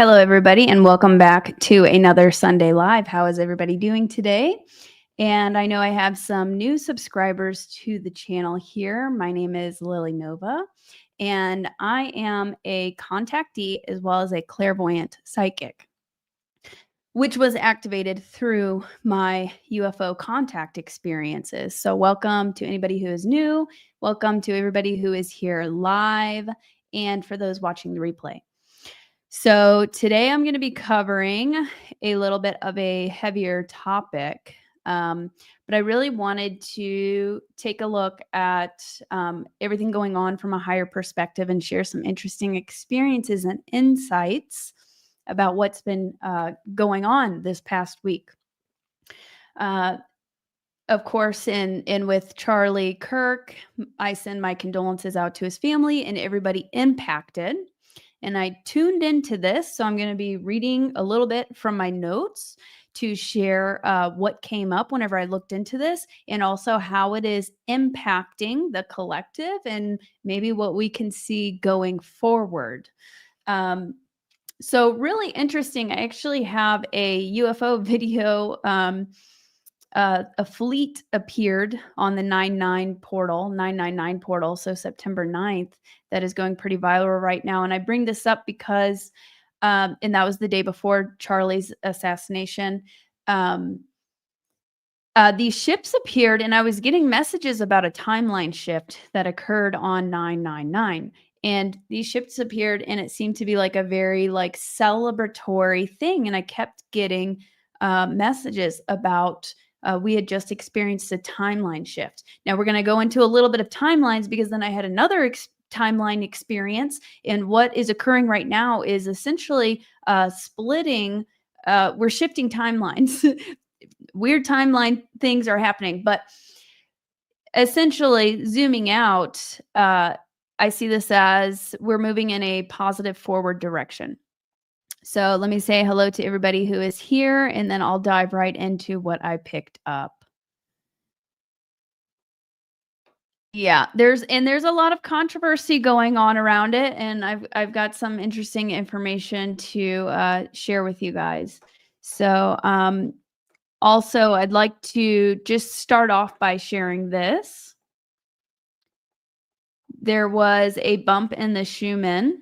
Hello, everybody, and welcome back to another Sunday Live. How is everybody doing today? And I know I have some new subscribers to the channel here. My name is Lily Nova, and I am a contactee as well as a clairvoyant psychic, which was activated through my UFO contact experiences. So, welcome to anybody who is new. Welcome to everybody who is here live, and for those watching the replay. So today I'm going to be covering a little bit of a heavier topic, but I really wanted to take a look at everything going on from a higher perspective and share some interesting experiences and insights about what's been going on this past week. Of course, in with Charlie Kirk, I send my condolences out to his family and everybody impacted. And I tuned into this, so I'm going to be reading a little bit from my notes to share what came up whenever I looked into this, and also how it is impacting the collective and maybe what we can see going forward. So really interesting. I actually have a UFO video. A fleet appeared on the 999 portal, so September 9th, that is going pretty viral right now. And I bring this up because, and that was the day before Charlie's assassination. These ships appeared, and I was getting messages about a timeline shift that occurred on 999. And these ships appeared, and it seemed to be like a very celebratory thing. And I kept getting messages about we had just experienced a timeline shift. Now we're going to go into a little bit of timelines because then I had another timeline experience. And what is occurring right now is essentially splitting. We're shifting timelines. Weird timeline things are happening. But essentially, zooming out, I see this as we're moving in a positive forward direction. So let me say hello to everybody who is here, and then I'll dive right into what I picked up. Yeah, there's a lot of controversy going on around it, and I've got some interesting information to share with you guys. So also, I'd like to just start off by sharing this. There was a bump in the Schumann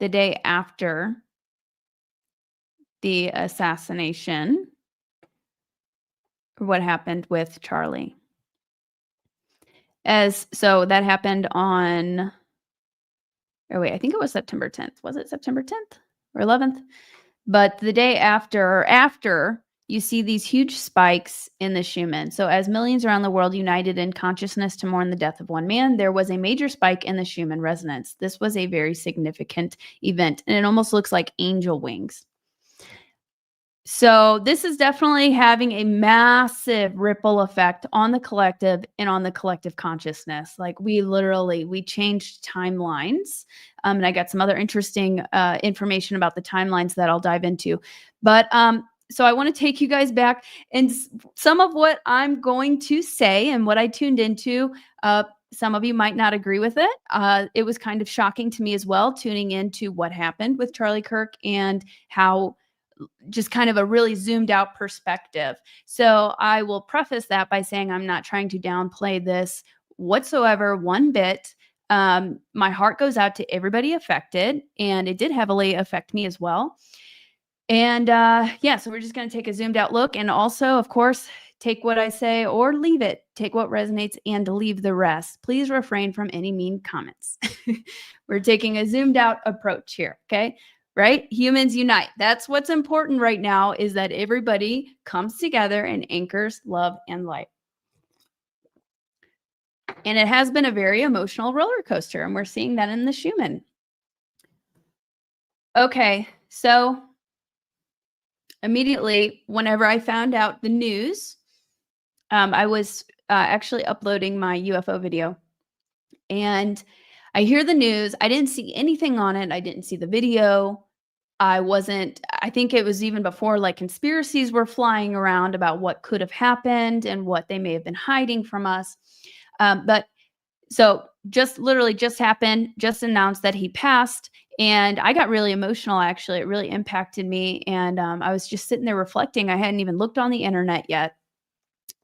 the day after the assassination, what happened with Charlie. So that happened on, I think it was September 10th. Was it September 10th or 11th? But the day after, you see these huge spikes in the Schumann. So as millions around the world united in consciousness to mourn the death of one man, there was a major spike in the Schumann resonance. This was a very significant event, and it almost looks like angel wings. So this is definitely having a massive ripple effect on the collective and on the collective consciousness. Like we changed timelines. And I got some other interesting information about the timelines that I'll dive into. But so I want to take you guys back, and some of what I'm going to say and what I tuned into, some of you might not agree with it. It was kind of shocking to me as well, tuning into what happened with Charlie Kirk and how just kind of a really zoomed out perspective. So I will preface that by saying I'm not trying to downplay this whatsoever, one bit. My heart goes out to everybody affected, and it did heavily affect me as well. And so we're just going to take a zoomed out look, and also, of course, take what I say or leave it. Take what resonates and leave the rest. Please refrain from any mean comments. We're taking a zoomed out approach here, okay? Right? Humans unite. That's what's important right now, is that everybody comes together and anchors love and light. And it has been a very emotional roller coaster, and we're seeing that in the Schumann. Okay, so immediately, whenever I found out the news, I was actually uploading my UFO video, and I hear the news. I didn't see anything on it. I didn't see the video. I think it was even before conspiracies were flying around about what could have happened and what they may have been hiding from us. But So just literally just happened, just announced that he passed. And I got really emotional, actually. It really impacted me. And I was just sitting there reflecting. I hadn't even looked on the internet yet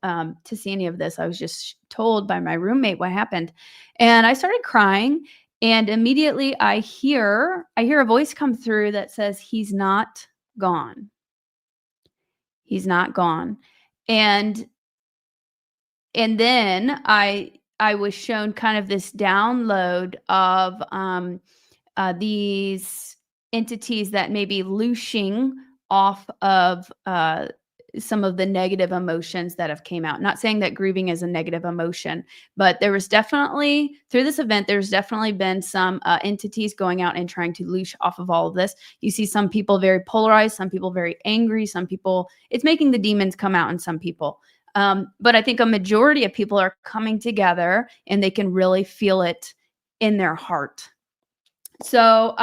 to see any of this. I was just told by my roommate what happened. And I started crying. And immediately I hear a voice come through that says, he's not gone. He's not gone. And and then I was shown kind of this download of these entities that may be looshing off of some of the negative emotions that have came out. Not saying that grieving is a negative emotion, but there was definitely through this event, there's definitely been some entities going out and trying to loosh off of all of this. You see some people very polarized, some people very angry, some people, it's making the demons come out in some people. But I think a majority of people are coming together and they can really feel it in their heart. So,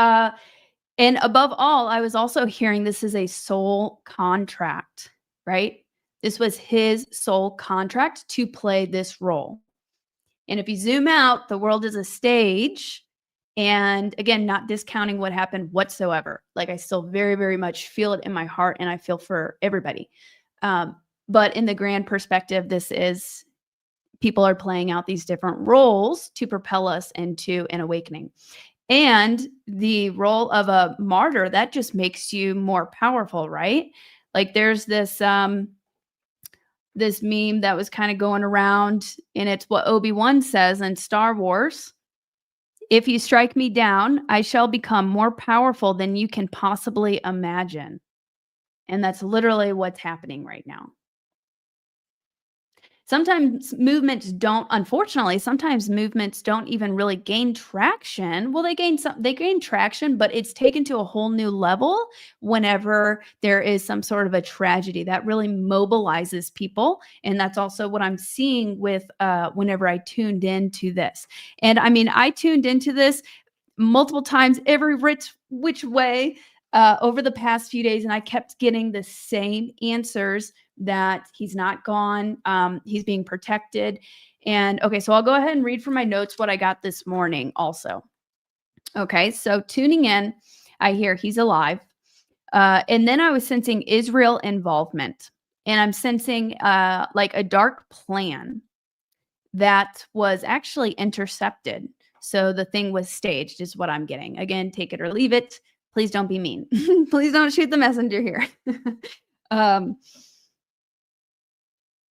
and above all, I was also hearing this is a soul contract, right? This was his soul contract to play this role. And if you zoom out, the world is a stage. And again, not discounting what happened whatsoever. Like I still very, very much feel it in my heart and I feel for everybody. But in the grand perspective, this is people are playing out these different roles to propel us into an awakening. And the role of a martyr, that just makes you more powerful, right? Like there's this meme that was kind of going around, and it's what Obi-Wan says in Star Wars. If you strike me down, I shall become more powerful than you can possibly imagine. And that's literally what's happening right now. Sometimes movements don't, unfortunately, sometimes movements don't even really gain traction. Well, they gain traction, but it's taken to a whole new level whenever there is some sort of a tragedy that really mobilizes people. And that's also what I'm seeing with whenever I tuned into this. And I mean, I tuned into this multiple times, every which way over the past few days, and I kept getting the same answers that he's not gone, he's being protected. And okay, so I'll go ahead and read from my notes what I got this morning also. Okay, so tuning in, I hear he's alive. And then I was sensing Israel involvement, and I'm sensing like a dark plan that was actually intercepted. So the thing was staged, is what I'm getting. Again, take it or leave it. Please don't be mean. Please don't shoot the messenger here. um,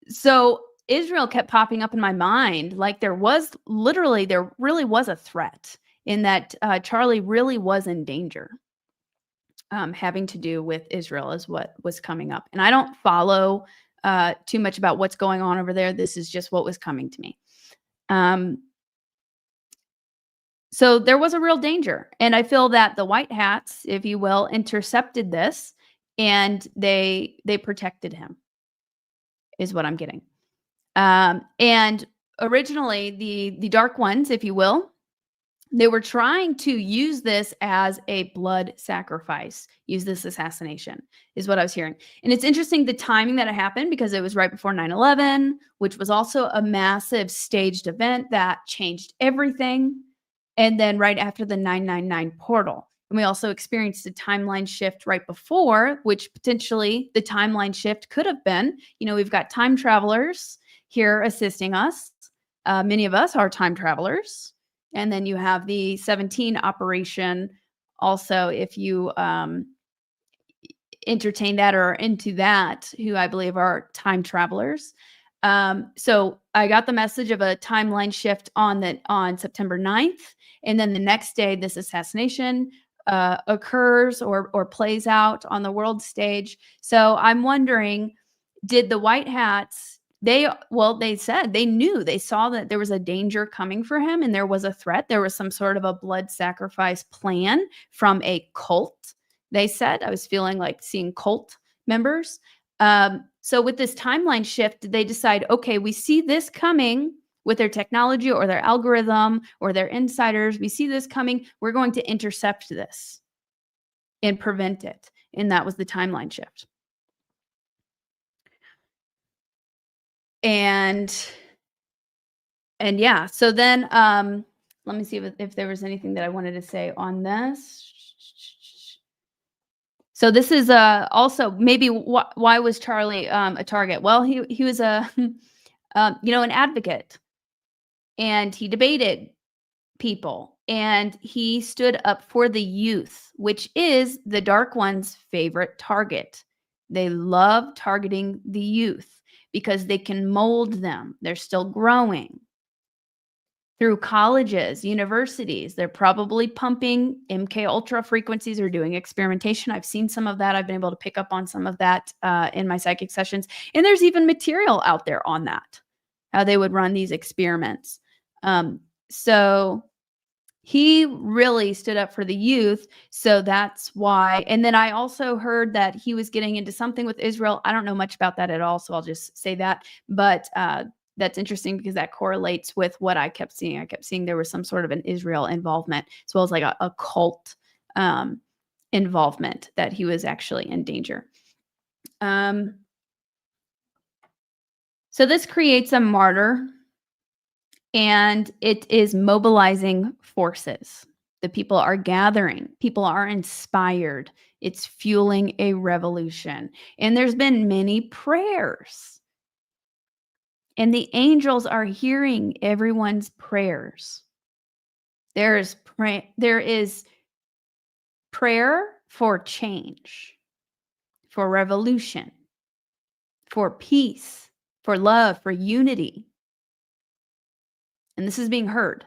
so Israel kept popping up in my mind, like there really was a threat in that Charlie really was in danger. Having to do with Israel is what was coming up. And I don't follow too much about what's going on over there. This is just what was coming to me. So there was a real danger. And I feel that the white hats, if you will, intercepted this and they protected him, is what I'm getting. And originally the dark ones, if you will, they were trying to use this as a blood sacrifice, use this assassination, is what I was hearing. And it's interesting the timing that it happened because it was right before 9/11, which was also a massive staged event that changed everything. And then right after the 999 portal. And we also experienced a timeline shift right before, which potentially the timeline shift could have been, we've got time travelers here assisting us. Many of us are time travelers. And then you have the 17 operation also, if you entertain that or into that, who I believe are time travelers. So I got the message of a timeline shift on September 9th. And then the next day, this assassination occurs or plays out on the world stage. So I'm wondering, did the white hats, they said they saw that there was a danger coming for him and there was a threat. There was some sort of a blood sacrifice plan from a cult. They said, I was feeling like seeing cult members. So with this timeline shift, they decide, okay, we see this coming with their technology or their algorithm or their insiders. We see this coming. We're going to intercept this and prevent it. And that was the timeline shift. And And yeah, so then, let me see if there was anything that I wanted to say on this. So this is, also maybe why was Charlie, a target? Well, he was a, an advocate, and he debated people, and he stood up for the youth, which is the Dark One's favorite target. They love targeting the youth because they can mold them. They're still growing. Through colleges, universities, they're probably pumping MK ultra frequencies or doing experimentation. I've seen some of that. I've been able to pick up on some of that in my psychic sessions. And there's even material out there on that, how they would run these experiments. So he really stood up for the youth. So that's why. And then I also heard that he was getting into something with Israel. I don't know much about that at all. So I'll just say that. But that's interesting because that correlates with what I kept seeing. I kept seeing there was some sort of an Israel involvement, as well as like a cult involvement, that he was actually in danger. So this creates a martyr, and it is mobilizing forces. The people are gathering, people are inspired. It's fueling a revolution. And there's been many prayers. And the angels are hearing everyone's prayers. There is prayer for change, for revolution, for peace, for love, for unity. And this is being heard.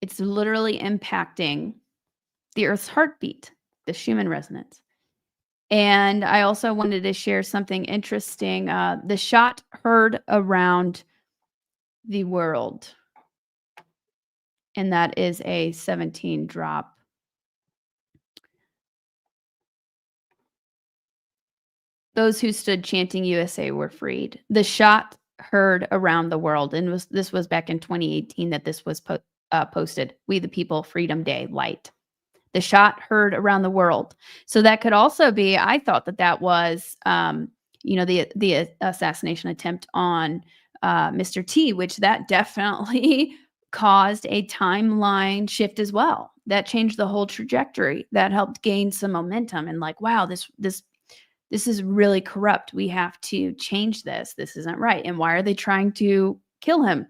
It's literally impacting the Earth's heartbeat, the Schumann resonance. And I also wanted to share something interesting. The shot heard around the world, and that is a 17 drop. Those who stood chanting USA were freed. The shot heard around the world, and this was back in 2018 that this was posted. We the People, Freedom Day, light. The shot heard around the world. So that could also be, I thought that was, the assassination attempt on Mr. T, which that definitely caused a timeline shift as well. That changed the whole trajectory. That helped gain some momentum, and like, wow, this is really corrupt. We have to change this. This isn't right. And why are they trying to kill him?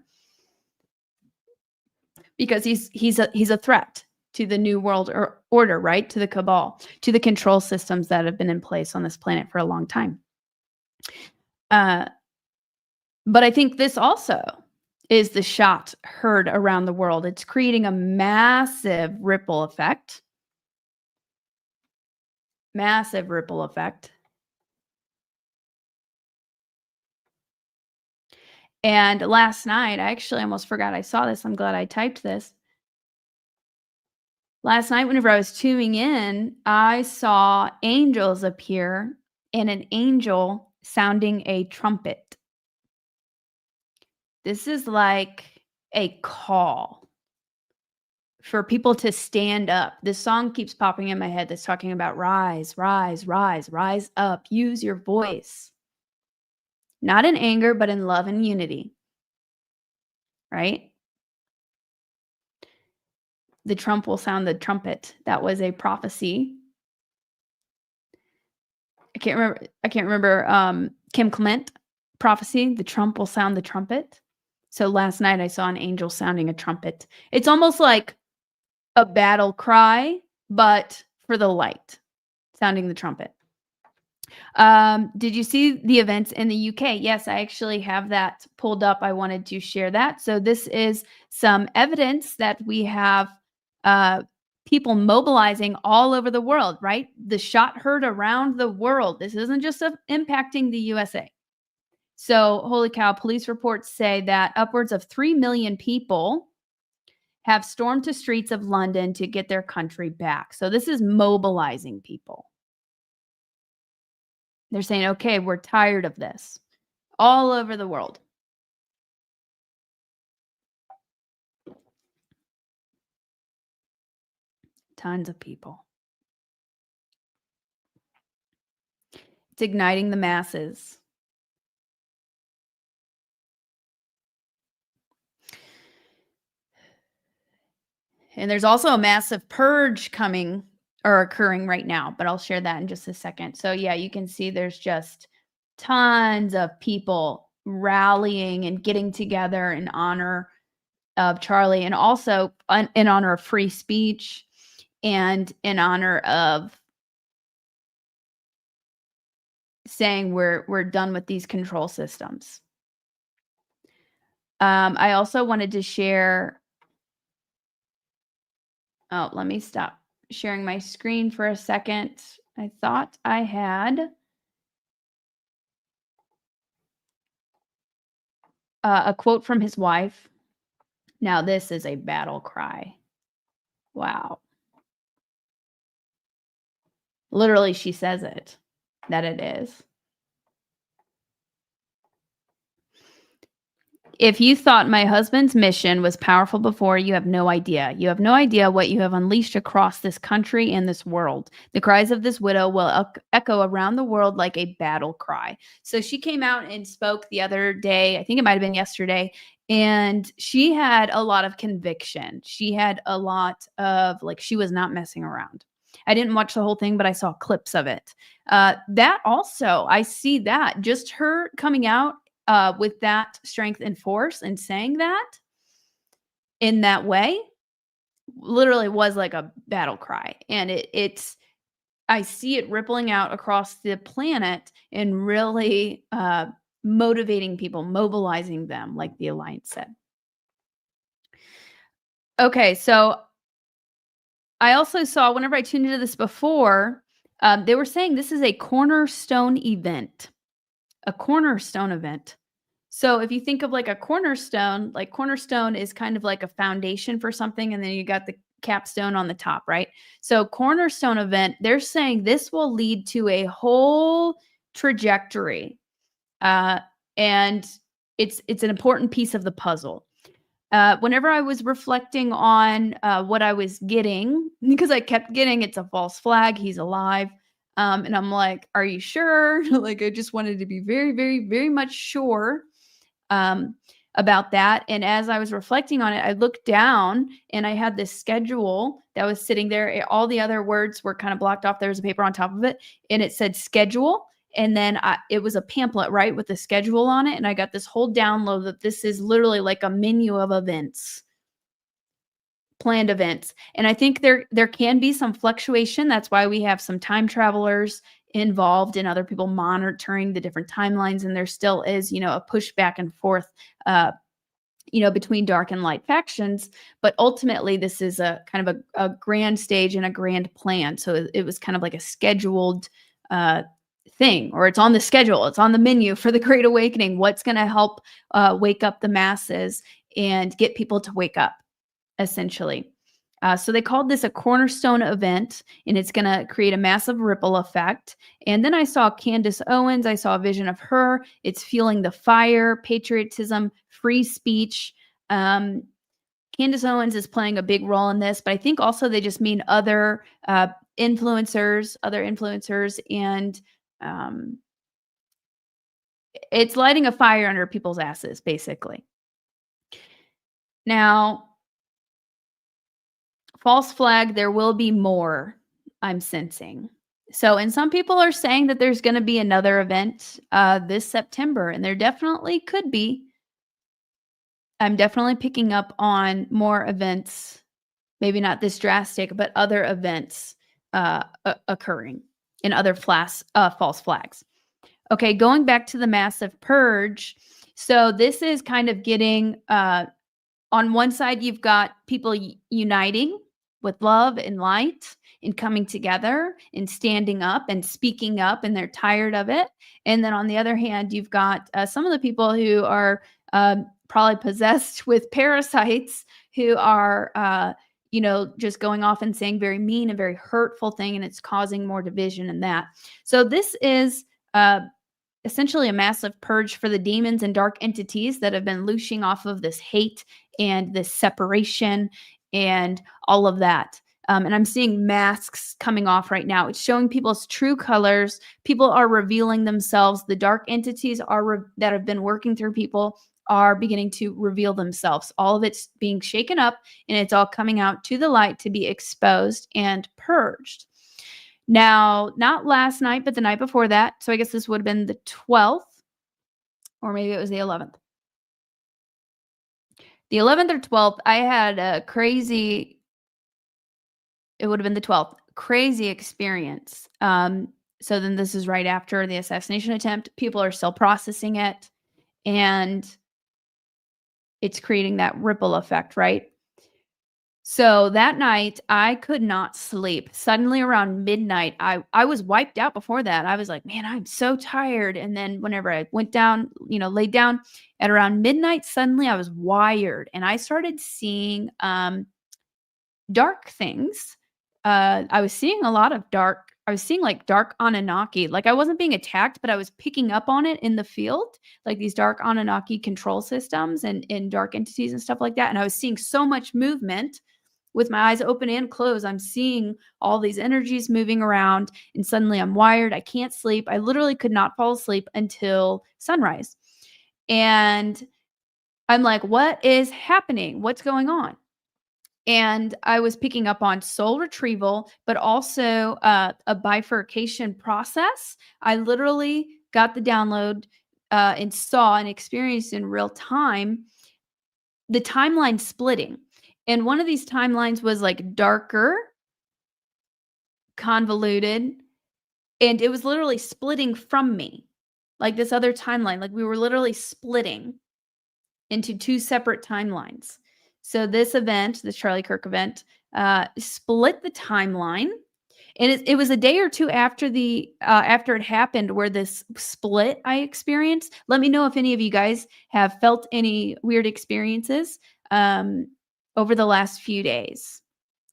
Because he's a threat to the new world order, right? To the cabal, to the control systems that have been in place on this planet for a long time. But I think this also is the shot heard around the world. It's creating a massive ripple effect. Massive ripple effect. And last night, I actually almost forgot I saw this. I'm glad I typed this. Last night, whenever I was tuning in, I saw angels appear and an angel sounding a trumpet. This is like a call for people to stand up. This song keeps popping in my head that's talking about rise, rise, rise, rise up, use your voice. Not in anger, but in love and unity. Right? The trump will sound the trumpet. That was a prophecy. I can't remember Kim Clement prophecy. The trump will sound the trumpet. So last night I saw an angel sounding a trumpet. It's almost like a battle cry, but for the light, sounding the trumpet. Did you see the events in the UK? Yes, I actually have that pulled up. I wanted to share that. So this is some evidence that we have people mobilizing all over the world, right? The shot heard around the world. This isn't just impacting the USA. So, holy cow, police reports say that upwards of 3 million people have stormed to streets of London to get their country back. So this is mobilizing people. They're saying, okay, we're tired of this, all over the world. Tons of people. It's igniting the masses. And there's also a massive purge coming or occurring right now, but I'll share that in just a second. So yeah, you can see there's just tons of people rallying and getting together in honor of Charlie, and also in honor of free speech and in honor of saying we're done with these control systems. I also wanted to share. Oh, let me stop sharing my screen for a second. I thought I had a quote from his wife. Now, this is a battle cry. Wow. Literally, she says it, that it is. If you thought my husband's mission was powerful before, you have no idea. You have no idea what you have unleashed across this country and this world. The cries of this widow will echo around the world like a battle cry. So she came out and spoke the other day, I think it might have been yesterday, and she had a lot of conviction. She had a lot of, like, she was not messing around. I didn't watch the whole thing, but I saw clips of it. That also, I see that just her coming out with that strength and force and saying that in that way literally was like a battle cry. And it's I see it rippling out across the planet and really motivating people, mobilizing them, like the Alliance said. Okay, so I also saw whenever I tuned into this before, they were saying this is a cornerstone event. A cornerstone event. So if you think of like a cornerstone, like cornerstone is kind of like a foundation for something, and then you got the capstone on the top, right? So cornerstone event, they're saying this will lead to a whole trajectory, uh, and it's an important piece of the puzzle. Whenever I was reflecting on what I was getting, because I kept getting it's a false flag, he's alive. And I'm like, are you sure? Like, I just wanted to be very, very, very much sure um, about that. And as I was reflecting on it, I looked down and I had this schedule that was sitting there. All the other words were kind of blocked off. There was a paper on top of it, and it said schedule. And then it was a pamphlet, right, with the schedule on it. And I got this whole download that this is literally like a menu of events, planned events. And I think there can be some fluctuation. That's why we have some time travelers involved and other people monitoring the different timelines. And there still is, a push back and forth, between dark and light factions. But ultimately, this is a kind of a grand stage and a grand plan. So it was kind of like a scheduled thing, or it's on the schedule, it's on the menu for the Great Awakening. What's going to help wake up the masses and get people to wake up, essentially. So they called this a cornerstone event, and it's going to create a massive ripple effect. And then I saw Candace Owens. I saw a vision of her. It's fueling the fire, patriotism, free speech. Candace Owens is playing a big role in this, but I think also they just mean other influencers, and it's lighting a fire under people's asses, basically. Now, false flag, there will be more, I'm sensing. So, and some people are saying that there's going to be another event this September, and there definitely could be. I'm definitely picking up on more events, maybe not this drastic, but other events occurring in other false flags. Okay, going back to the massive purge. So this is kind of getting, on one side, you've got people uniting with love and light and coming together and standing up and speaking up, and they're tired of it. And then on the other hand, you've got some of the people who are probably possessed with parasites who are, just going off and saying very mean and very hurtful thing, and it's causing more division in that. So this is essentially a massive purge for the demons and dark entities that have been loosing off of this hate and this separation and all of that. And I'm seeing masks coming off right now. It's showing people's true colors. People are revealing themselves. The dark entities that have been working through people are beginning to reveal themselves. All of it's being shaken up and it's all coming out to the light to be exposed and purged. Now, not last night, but the night before that. So I guess this would have been the 12th, or maybe it was the 11th. The 11th or 12th, I had a crazy, it would have been the 12th, crazy experience. So then this is right after the assassination attempt. People are still processing it, and it's creating that ripple effect, right? So that night, I could not sleep. Suddenly around midnight, I was wiped out before that. I was like, "Man, I'm so tired." And then whenever I went down, laid down at around midnight, suddenly I was wired and I started seeing dark things. I was seeing a lot of dark. I was seeing like dark Anunnaki. Like I wasn't being attacked, but I was picking up on it in the field, like these dark Anunnaki control systems and dark entities and stuff like that. And I was seeing so much movement with my eyes open and closed. I'm seeing all these energies moving around, and suddenly I'm wired. I can't sleep. I literally could not fall asleep until sunrise. And I'm like, what is happening? What's going on? And I was picking up on soul retrieval, but also a bifurcation process. I literally got the download and saw and experienced in real time the timeline splitting. And one of these timelines was like darker, convoluted, and it was literally splitting from me. Like this other timeline, like we were literally splitting into two separate timelines. So this event, the Charlie Kirk event, split the timeline, and it was a day or two after after it happened where this split I experienced. Let me know if any of you guys have felt any weird experiences over the last few days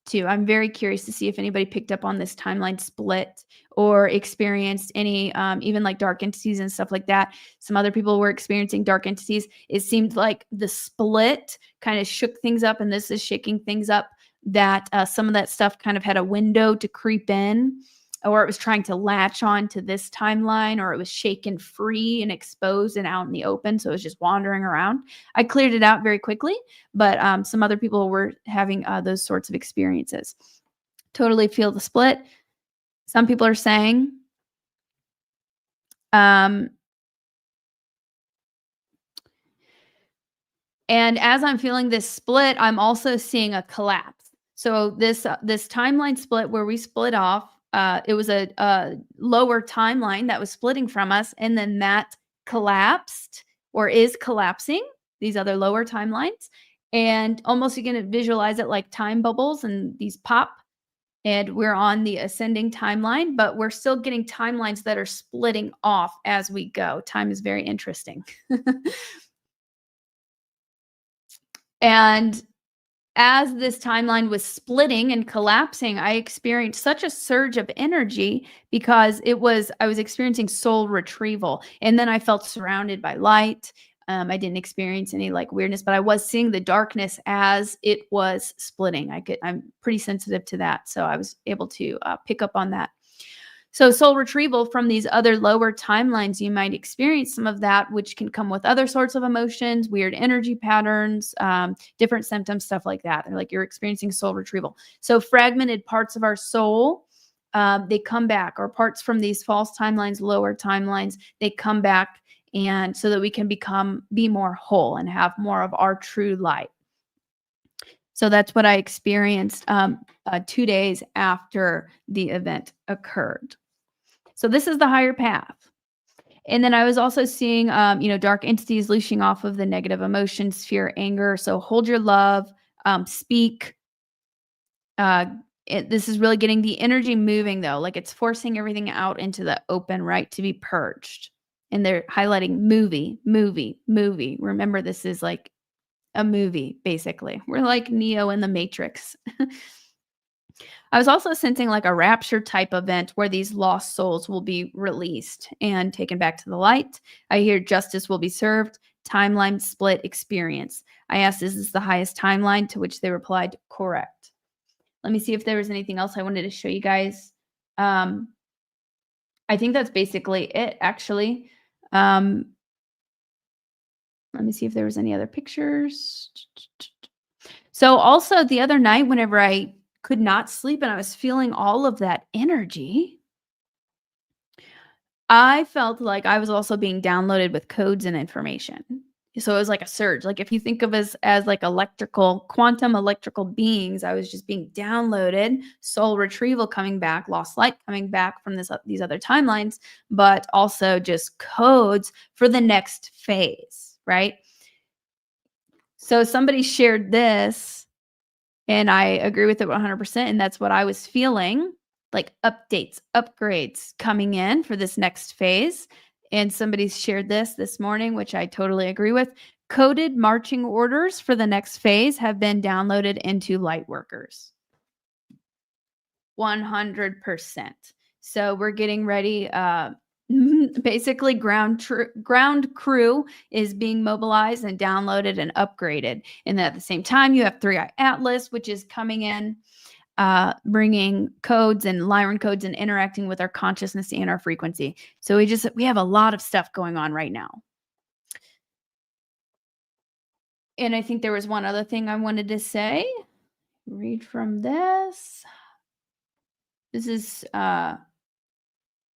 too. I'm very curious to see if anybody picked up on this timeline split or experienced any, even like dark entities and stuff like that. Some other people were experiencing dark entities. It seemed like the split kind of shook things up, and this is shaking things up. That some of that stuff kind of had a window to creep in, or it was trying to latch on to this timeline, or it was shaken free and exposed and out in the open. So it was just wandering around. I cleared it out very quickly, but some other people were having those sorts of experiences. Totally feel the split. Some people are saying, and as I'm feeling this split, I'm also seeing a collapse. So this timeline split where we split off, it was a lower timeline that was splitting from us, and then that collapsed or is collapsing, these other lower timelines. And almost you can visualize it like time bubbles and these pop, and we're on the ascending timeline, but we're still getting timelines that are splitting off as we go. Time is very interesting. And as this timeline was splitting and collapsing, I experienced such a surge of energy because I was experiencing soul retrieval. And then I felt surrounded by light. I didn't experience any like weirdness, but I was seeing the darkness as it was splitting. I'm pretty sensitive to that. So I was able to pick up on that. So soul retrieval from these other lower timelines, you might experience some of that, which can come with other sorts of emotions, weird energy patterns, different symptoms, stuff like that. They're like you're experiencing soul retrieval. So fragmented parts of our soul, they come back, or parts from these false timelines, lower timelines, they come back, and so that we can be more whole and have more of our true light. So that's what I experienced 2 days after the event occurred. So this is the higher path. And then I was also seeing, dark entities loosing off of the negative emotions, fear, anger. So hold your love, speak. Uh, this is really getting the energy moving, though. Like it's forcing everything out into the open, right, to be purged. And they're highlighting movie, movie, movie. Remember, this is like a movie, basically. We're like Neo in the Matrix. I was also sensing like a rapture type event where these lost souls will be released and taken back to the light. I hear justice will be served, timeline split experience. I asked, is this the highest timeline? To which they replied, correct. Let me see if there was anything else I wanted to show you guys. I think that's basically it, actually. Let me see if there was any other pictures. So also the other night, whenever I could not sleep and I was feeling all of that energy, I felt like I was also being downloaded with codes and information. So it was like a surge. Like if you think of us as like quantum electrical beings, I was just being downloaded, soul retrieval coming back, lost light coming back from these other timelines, but also just codes for the next phase, right? So somebody shared this and I agree with it 100%, and that's what I was feeling, like updates, upgrades coming in for this next phase. And somebody shared this morning, which I totally agree with. Coded marching orders for the next phase have been downloaded into Lightworkers. 100%. So we're getting ready. Basically, ground crew is being mobilized and downloaded and upgraded. And at the same time, you have 3i Atlas, which is coming in, bringing codes and Lyran codes and interacting with our consciousness and our frequency. So we have a lot of stuff going on right now. And I think there was one other thing I wanted to say. Read from this. This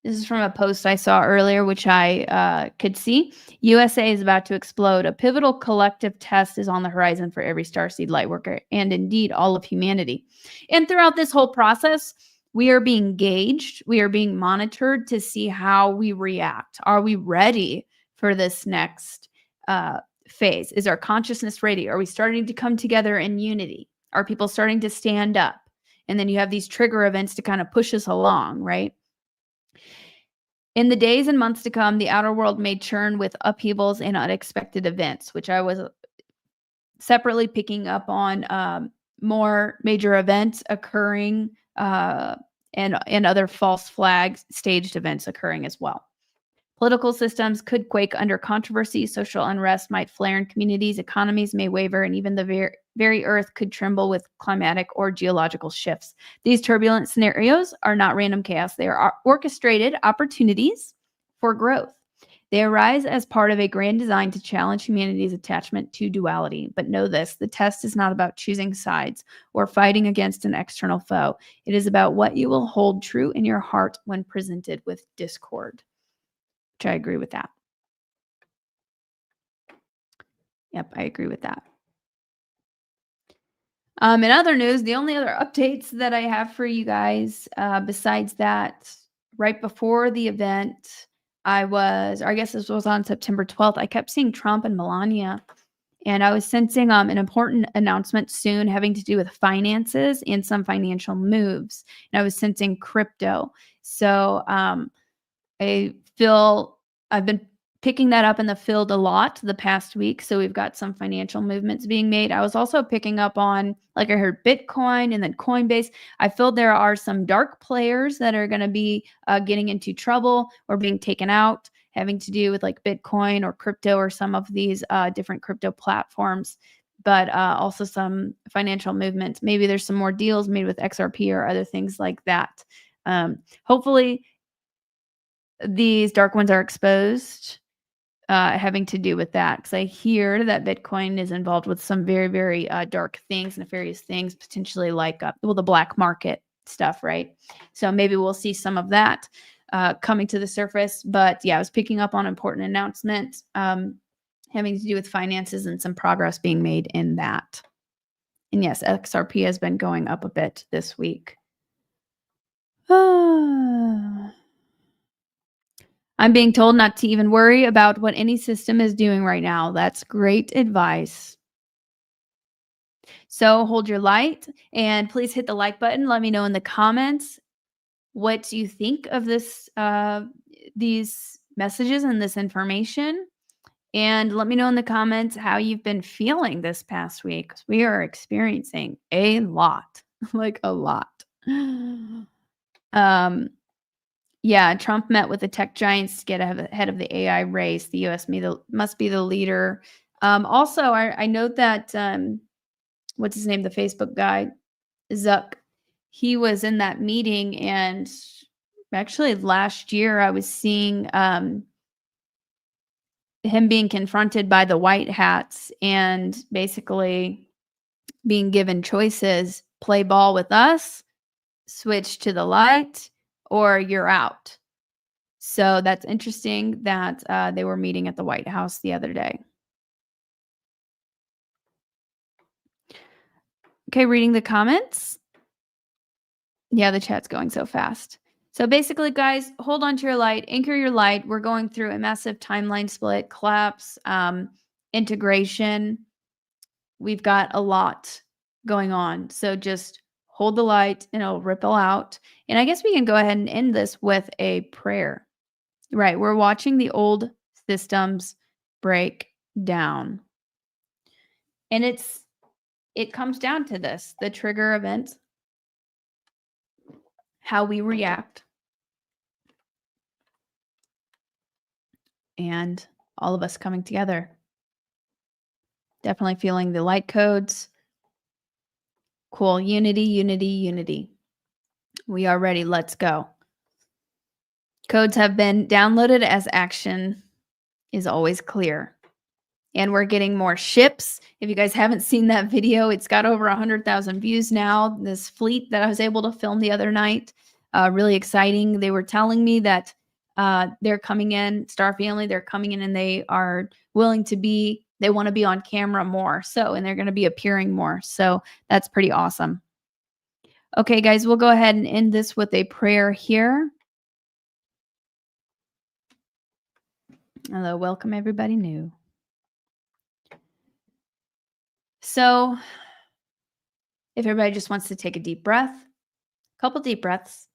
is from a post I saw earlier, which I could see. USA is about to explode. A pivotal collective test is on the horizon for every Starseed Lightworker and indeed all of humanity. And throughout this whole process, we are being gauged. We are being monitored to see how we react. Are we ready for this next phase? Is our consciousness ready? Are we starting to come together in unity? Are people starting to stand up? And then you have these trigger events to kind of push us along, right? In the days and months to come, the outer world may churn with upheavals and unexpected events, which I was separately picking up on more major events occurring and other false flags, staged events occurring as well. Political systems could quake under controversy. Social unrest might flare in communities. Economies may waver, and even the very earth could tremble with climatic or geological shifts. These turbulent scenarios are not random chaos. They are orchestrated opportunities for growth. They arise as part of a grand design to challenge humanity's attachment to duality. But know this, the test is not about choosing sides or fighting against an external foe. It is about what you will hold true in your heart when presented with discord. Which I agree with that. Yep, I agree with that. In other news, the only other updates that I have for you guys, besides that, right before the event, I guess this was on September 12th, I kept seeing Trump and Melania, and I was sensing an important announcement soon having to do with finances and some financial moves. And I was sensing crypto. So I feel I've been picking that up in the field a lot the past week. So we've got some financial movements being made. I was also picking up on, like I heard Bitcoin and then Coinbase. I feel there are some dark players that are going to be getting into trouble or being taken out, having to do with like Bitcoin or crypto or some of these different crypto platforms. But also some financial movements. Maybe there's some more deals made with XRP or other things like that. Hopefully, these dark ones are exposed, having to do with that, because I hear that Bitcoin is involved with some very, very dark things, nefarious things, potentially like the black market stuff, right? So maybe we'll see some of that coming to the surface. But yeah, I was picking up on important announcements having to do with finances and some progress being made in that. And yes, XRP has been going up a bit this week. I'm being told not to even worry about what any system is doing right now. That's great advice. So hold your light and please hit the like button. Let me know in the comments what you think of these messages and this information. And let me know in the comments how you've been feeling this past week. We are experiencing a lot, like a lot. Yeah, Trump met with the tech giants to get ahead of the AI race. The U.S. must be the leader. Also, I note that what's his name, the Facebook guy, Zuck, he was in that meeting, and actually last year I was seeing him being confronted by the white hats and basically being given choices: play ball with us, switch to the light, or you're out. So that's interesting that they were meeting at the White House the other day. Okay, reading the comments. Yeah, the chat's going so fast. So basically, guys, hold on to your light, anchor your light. We're going through a massive timeline split, collapse, integration. We've got a lot going on. So just hold the light and it'll ripple out. And I guess we can go ahead and end this with a prayer. Right. We're watching the old systems break down. And it comes down to this, the trigger event, how we react, and all of us coming together. Definitely feeling the light codes. Cool. Unity, unity, unity. We are ready. Let's go. Codes have been downloaded as action is always clear. And we're getting more ships. If you guys haven't seen that video, it's got over 100,000 views now. This fleet that I was able to film the other night, really exciting. They were telling me that they're coming in, Star Family, they're coming in and they are willing to be, they want to be on camera more. So, and they're going to be appearing more. So that's pretty awesome. Okay, guys, we'll go ahead and end this with a prayer here. Hello, welcome everybody new. So if everybody just wants to take a deep breath, a couple deep breaths,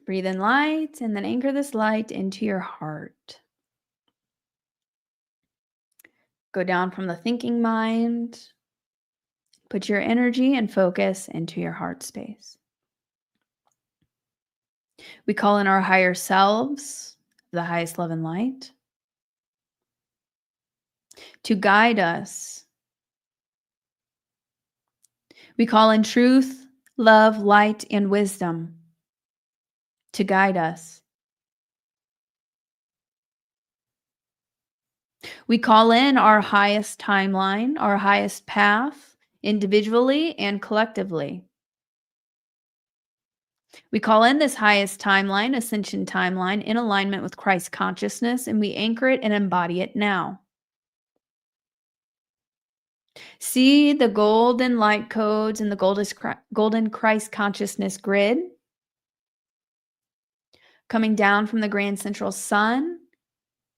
breathe in light and then anchor this light into your heart. Go down from the thinking mind, put your energy and focus into your heart space. We call in our higher selves, the highest love and light, to guide us. We call in truth, love, light, and wisdom to guide us. We call in our highest timeline, our highest path, individually and collectively. We call in this highest timeline, ascension timeline, in alignment with Christ consciousness, and we anchor it and embody it now. See the golden light codes and the golden Christ consciousness grid coming down from the grand central sun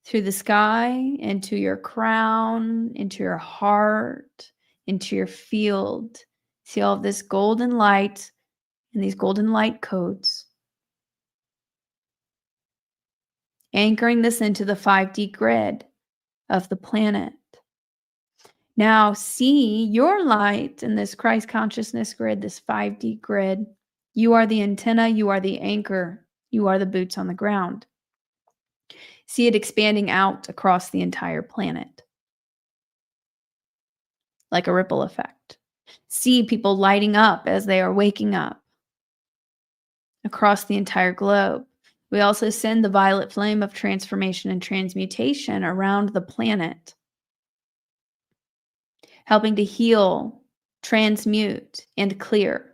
through the sky into your crown, into your heart, into your field. See all of this golden light and these golden light codes. Anchoring this into the 5D grid of the planet. Now see your light in this Christ consciousness grid, this 5D grid. You are the antenna, you are the anchor, you are the boots on the ground. See it expanding out across the entire planet. Like a ripple effect. See people lighting up as they are waking up across the entire globe. We also send the violet flame of transformation and transmutation around the planet, helping to heal, transmute, and clear.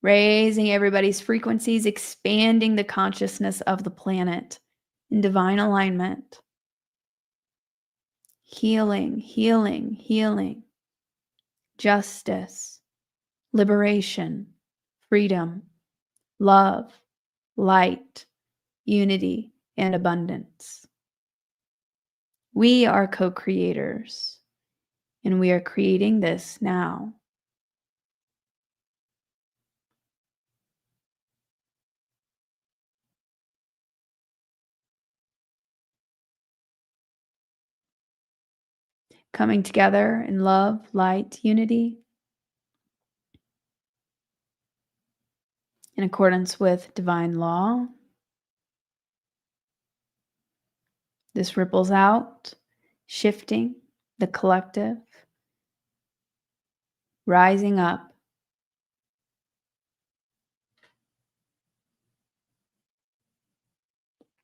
Raising everybody's frequencies, expanding the consciousness of the planet in divine alignment. Healing, healing, healing. Justice, liberation, freedom, love, light, unity, and abundance. We are co-creators, and we are creating this now. Coming together in love, light, unity, in accordance with divine law. This ripples out, shifting the collective, rising up.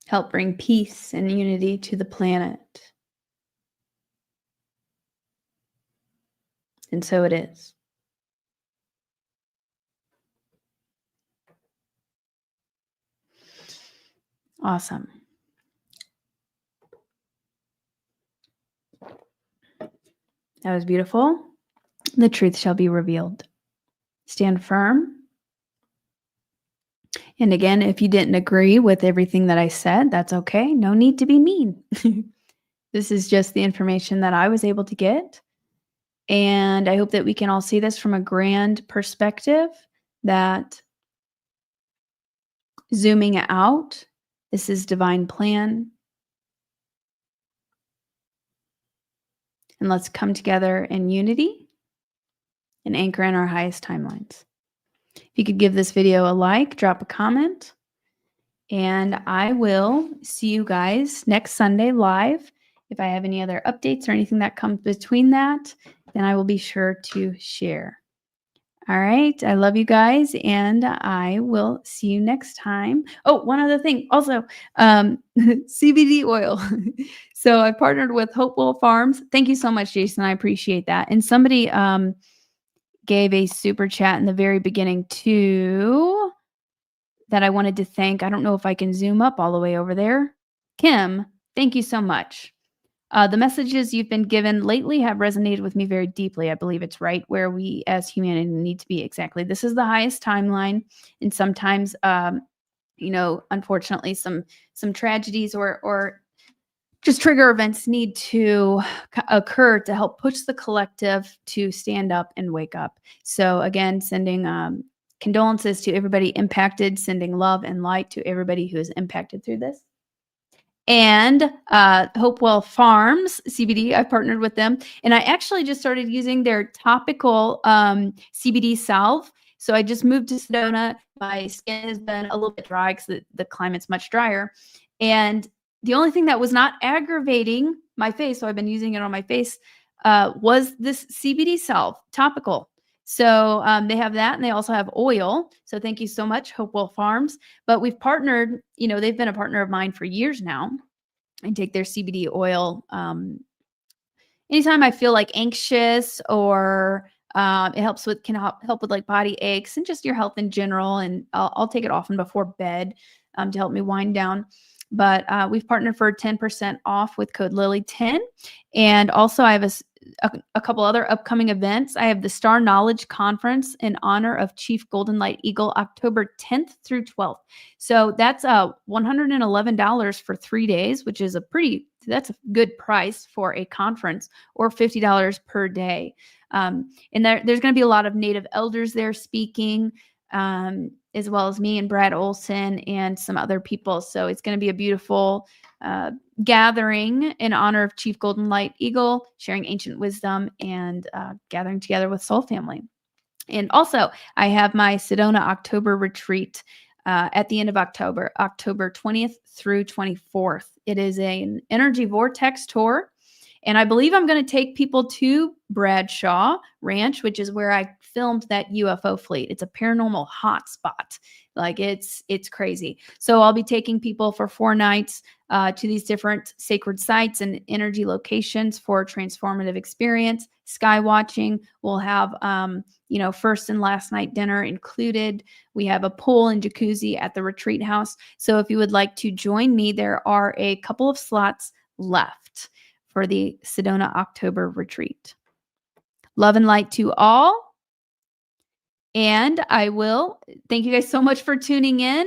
Help bring peace and unity to the planet. And so it is. Awesome. That was beautiful. The truth shall be revealed. Stand firm. And again, if you didn't agree with everything that I said, that's okay. No need to be mean. This is just the information that I was able to get. And I hope that we can all see this from a grand perspective, that zooming out, this is divine plan. And let's come together in unity and anchor in our highest timelines. If you could give this video a like, drop a comment, and I will see you guys next Sunday live. If I have any other updates or anything that comes between that, then I will be sure to share. All right. I love you guys, and I will see you next time. Oh, one other thing. Also, CBD oil. So I partnered with Hopewell Farms. Thank you so much, Jason. I appreciate that. And somebody gave a super chat in the very beginning too that I wanted to thank. I don't know if I can zoom up all the way over there. Kim, thank you so much. The messages you've been given lately have resonated with me very deeply. I believe it's right where we as humanity need to be exactly. This is the highest timeline. And sometimes, unfortunately, some tragedies or just trigger events need to occur to help push the collective to stand up and wake up. So again, sending condolences to everybody impacted, sending love and light to everybody who is impacted through this. And Hopewell Farms CBD, I've partnered with them. And I actually just started using their topical CBD salve. So I just moved to Sedona. My skin has been a little bit dry because the climate's much drier. And the only thing that was not aggravating my face, so I've been using it on my face, was this CBD salve, topical. So they have that, and they also have oil. So thank you so much, Hopewell Farms. But we've partnered, they've been a partner of mine for years now. I take their CBD oil anytime I feel like anxious, or it can help with like body aches and just your health in general. And I'll take it often before bed to help me wind down. But we've partnered for 10% off with code Lily10. And also I have a couple other upcoming events. I have the Star Knowledge Conference in honor of Chief Golden Light Eagle, October 10th through 12th. So that's $111 for 3 days, which is that's a good price for a conference, or $50 per day. And there's going to be a lot of Native elders there speaking, as well as me and Brad Olson and some other people. So it's going to be a beautiful gathering in honor of Chief Golden Light Eagle, sharing ancient wisdom and gathering together with Soul Family. And also, I have my Sedona October retreat at the end of October 20th through 24th. It is an energy vortex tour. And I believe I'm going to take people to Bradshaw Ranch, which is where I filmed that UFO fleet. It's a paranormal hotspot. Like it's crazy. So I'll be taking people for 4 nights to these different sacred sites and energy locations for a transformative experience. Sky watching. We'll have, first and last night dinner included. We have a pool and jacuzzi at the retreat house. So if you would like to join me, there are a couple of slots left for the Sedona October retreat. Love and light to all. And I will thank you guys so much for tuning in.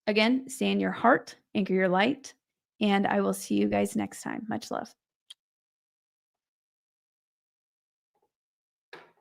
Again, stay in your heart, anchor your light, and I will see you guys next time. Much love.